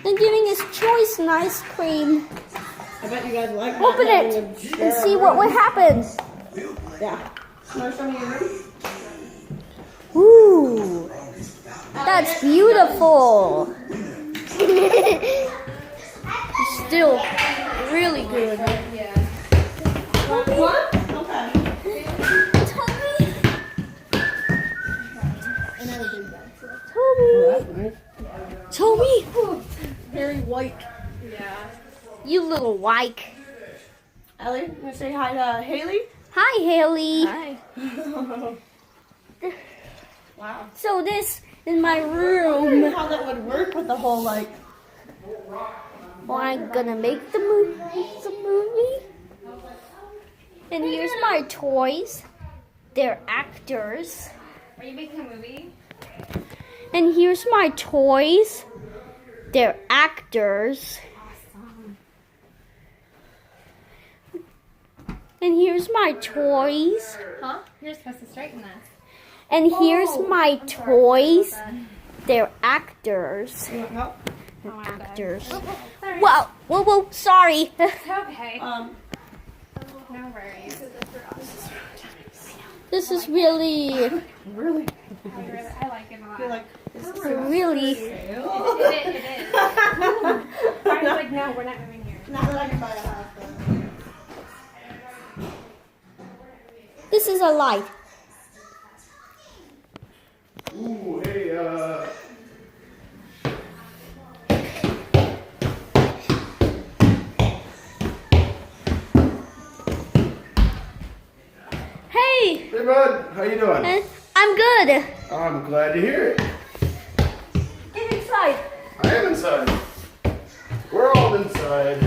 And giving his choice in ice cream. I bet you guys like Open it and see what would happen. Yeah. Want to show me your room? Ooh, that's beautiful. Still really good. What? Okay. Toby. Very white. You little wyke. Ellie, you want to say hi to Haley? Hi, Haley. Hi. Wow. So this is my I don't know room. how that would work with the whole like. Well, I'm gonna make the movie. And here's my toys. They're actors. Are you making a movie? And here's my toys. They're actors. And here's my toys. Huh? You're supposed to straighten this. And here's my toys. They're actors. You want help? Oh my God. Actors. Sorry. Whoa, sorry. It's okay. Um. No worries. This is really, Really? I like it a lot. I feel like. really. It is. I was like, no, we're not moving here. Not that I can buy a house. But... This is a light. Ooh, hey, Hey, Hey, bud. How you doing? I'm good. I'm glad to hear it. Get inside. I am inside. We're all inside.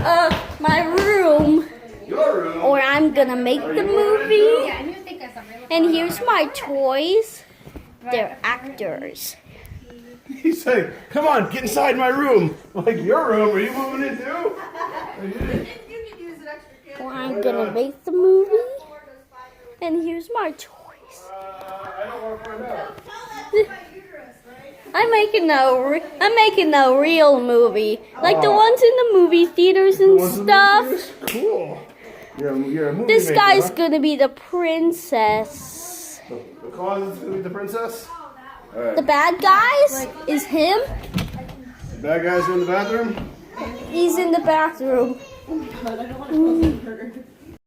My room, Your room. or I'm gonna make the movie. Yeah, and you think it's a real And here's my toys. They're actors. He said, "Come on, get inside my room." Like your room? Are you moving in too? Or I'm gonna make the movie. And here's my toys. I don't want to find out. I'm making a real movie, like the ones in the movie theaters and What's the stuff. movie theaters? Cool. You're a movie This maker, guy's huh? gonna be the princess. The closet's gonna be the princess. All right. The bad guys is him. Bad guys are in the bathroom. He's in the bathroom. But I don't want to close the burger.